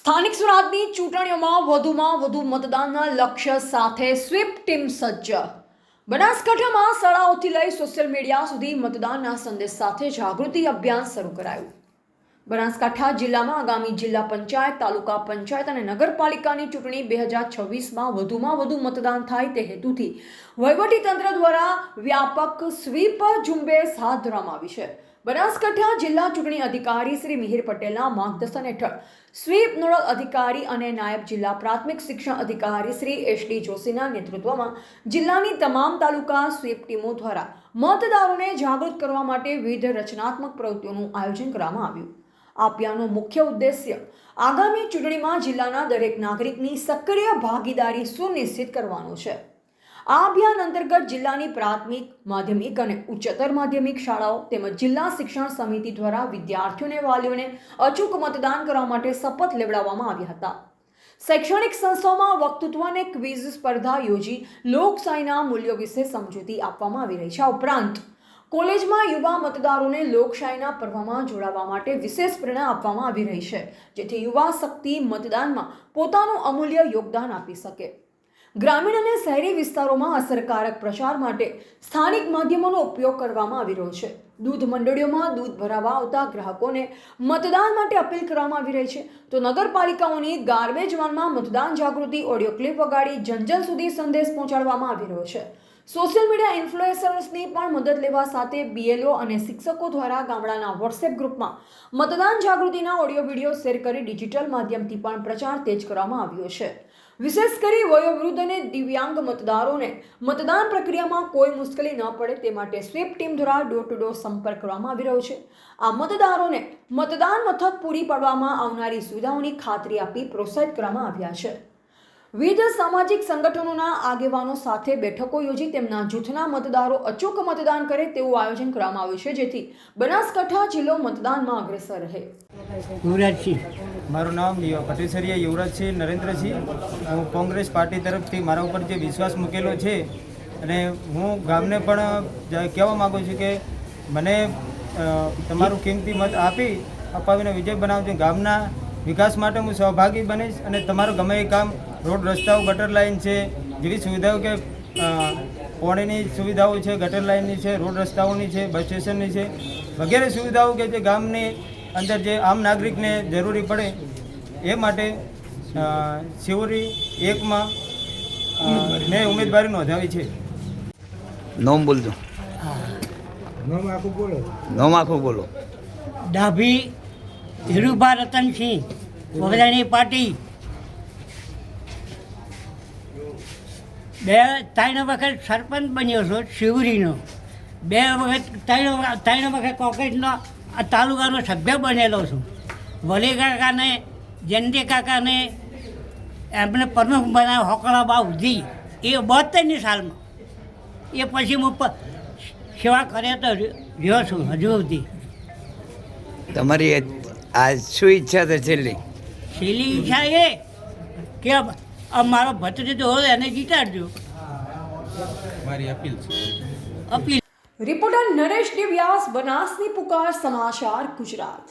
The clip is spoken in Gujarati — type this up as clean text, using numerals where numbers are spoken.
સ્થાનિક સ્વરાજની ચૂંટણીઓમાં વધુમાં વધુ મતદાનના લક્ષ્ય સાથે સ્વીપ ટીમ સજ્જ। બનાસકાંઠામાં શાળાઓથી લઈ સોશિયલ મીડિયા સુધી મતદાનના સંદેશ સાથે જાગૃતિ અભિયાન શરૂ કરાયું। બનાસકાંઠા જિલ્લામાં આગામી જિલ્લા પંચાયત, તાલુકા પંચાયત અને નગરપાલિકાની ચૂંટણી 2026માં વધુમાં વધુ મતદાન થાય તે હેતુથી વહીવટીતંત્ર દ્વારા વ્યાપક સ્વીપ ઝુંબેશ હાથ ધરવામાં આવી છે। બનાસકાંઠા જિલ્લા ચૂંટણી અધિકારી શ્રી મિહિર પટેલના માર્ગદર્શન હેઠળ સ્વીપ નોડલ અધિકારી અને નાયબ જિલ્લા પ્રાથમિક શિક્ષણ અધિકારી શ્રી એસડી જોશીના નેતૃત્વમાં જિલ્લાની તમામ તાલુકા સ્વીપ ટીમો દ્વારા મતદારોને જાગૃત કરવા માટે વિવિધ રચનાત્મક પ્રવૃત્તિઓનું આયોજન કરવામાં આવ્યું। આ અભિયાનનો મુખ્ય ઉદ્દેશ્ય આગામી ચૂંટણીમાં જિલ્લાના દરેક નાગરિકની સક્રિય ભાગીદારી સુનિશ્ચિત કરવાનો છે। આ અભિયાન અંતર્ગત જિલ્લાની પ્રાથમિક, માધ્યમિક અને ઉચ્ચતર માધ્યમિક શાળાઓ તેમજ જિલ્લા શિક્ષણ સમિતિ દ્વારા વિદ્યાર્થીઓ અને વાલીઓને અચૂક મતદાન કરવા માટે શપથ લેવડાવવામાં આવ્યા હતા। શૈક્ષણિક સંસ્થાઓમાં વક્તૃત્વ અને ક્વિઝ સ્પર્ધા યોજી લોકશાહીના મૂલ્યો વિશે સમજૂતી આપવામાં આવી રહી છે। આ ઉપરાંત કોલેજમાં યુવા મતદારોને લોકશાહીના પર્વમાં જોડાવા માટે વિશેષ પ્રેરણા આપવામાં આવી રહી છે, જેથી યુવા શક્તિ મતદાનમાં પોતાનું અમૂલ્ય યોગદાન આપી શકે। ગ્રામીણ અને શહેરી વિસ્તારોમાં અસરકારક પ્રચાર માટે સ્થાનિક માધ્યમોનો ઉપયોગ કરવામાં આવી રહ્યો છે। દૂધ મંડળીઓમાં દૂધ ભરાવવા આવતા ગ્રાહકોને મતદાન માટે અપીલ કરવામાં આવી રહી છે, તો નગરપાલિકાઓની ગાર્બેજ વાનમાં મતદાન જાગૃતિ ઓડિયો ક્લિપ વગાડી જનજન સુધી સંદેશ પહોંચાડવામાં આવી રહ્યો છે। સોશિયલ મીડિયા ઇન્ફ્લુએન્સર્સની પણ મદદ લેવા સાથે બીએલઓ અને શિક્ષકો દ્વારા ગામડાના વોટ્સએપ ગ્રુપમાં મતદાન જાગૃતિના ઓડિયો વિડીયો શેર કરી ડિજિટલ માધ્યમથી પણ પ્રચાર તેજ કરવામાં આવ્યો છે। વિશેષ કરી વયોવૃદ્ધ અને દિવ્યાંગ મતદારોને મતદાન પ્રક્રિયામાં કોઈ મુશ્કેલી ન પડે તે માટે સ્વીપ ટીમ દ્વારા ડોર ટુ ડોર સંપર્ક કરવામાં આવી રહ્યો છે। આ મતદારોને મતદાન મથક પૂરી પાડવામાં આવનારી સુવિધાઓની ખાતરી આપી પ્રોત્સાહિત કરવામાં આવ્યા છે। વિવિધ સામાજિક સંગઠનોના આગેવાનો સાથે બેઠકો યોજી તેમના જૂથના મતદારો અચૂક મતદાન કરે તેવું આયોજન કરવામાં આવ્યું છે, જેથી બનાસકાંઠા જિલ્લો મતદાનમાં અગ્રેસર રહે। યુવરાજસિંહ, મારું નામ પટેસરિયા યુવરાજસિંહ નરેન્દ્રસિંહ। હું કોંગ્રેસ પાર્ટી તરફથી મારા ઉપર જે વિશ્વાસ મૂકેલો છે અને હું ગામને પણ કહેવા માગું છું કે મને તમારું કિંમતી મત અપાવીને વિજય બનાવજો। ગામના વિકાસ માટે હું સહભાગી બનીશ અને તમારું ગમે એ કામ, રોડ રસ્તાઓ, ગટર લાઇન છે જેવી સુવિધાઓ કે પાણીની સુવિધાઓ છે, ગટર લાઇનની છે, રોડ રસ્તાઓની છે, બસ સ્ટેશનની છે, વગેરે સુવિધાઓ કે જે ગામની અંદર જે આમ નાગરિકને જરૂરી પડે એ માટે શિવરી 1માં મેં ઉમેદવારી નોંધાવી છે। નોમ બોલજો। નોમ આખું બોલો। ડાભી ધીરુભા રતનસિંહ, વઘરાણી પાર્ટી। 3 વખત સરપંચ બન્યો છો શિવરીનો, 2 વખત 3 વખત કોંગ્રેસનો તાલુકાનો સભ્ય બનેલો છું। વલી કાકાને, જયંતિ કાકાને એમને પ્રમુખ બનાવ્યો હોકળા બાઉજી, એ 72ની સાલમાં। એ પછી હું સેવા કર્યા તો રહ્યો છું હજુ સુધી। તમારી આ શું ઈચ્છા છે છેલ્લી ઈચ્છા એ કે મારો ભત્રીજો હોય એને જીતાડજો, મારી અપીલ છે। રિપોર્ટર નરેશ ડી વ્યાસ, બનાસની પુકાર, સમાચાર ગુજરાત।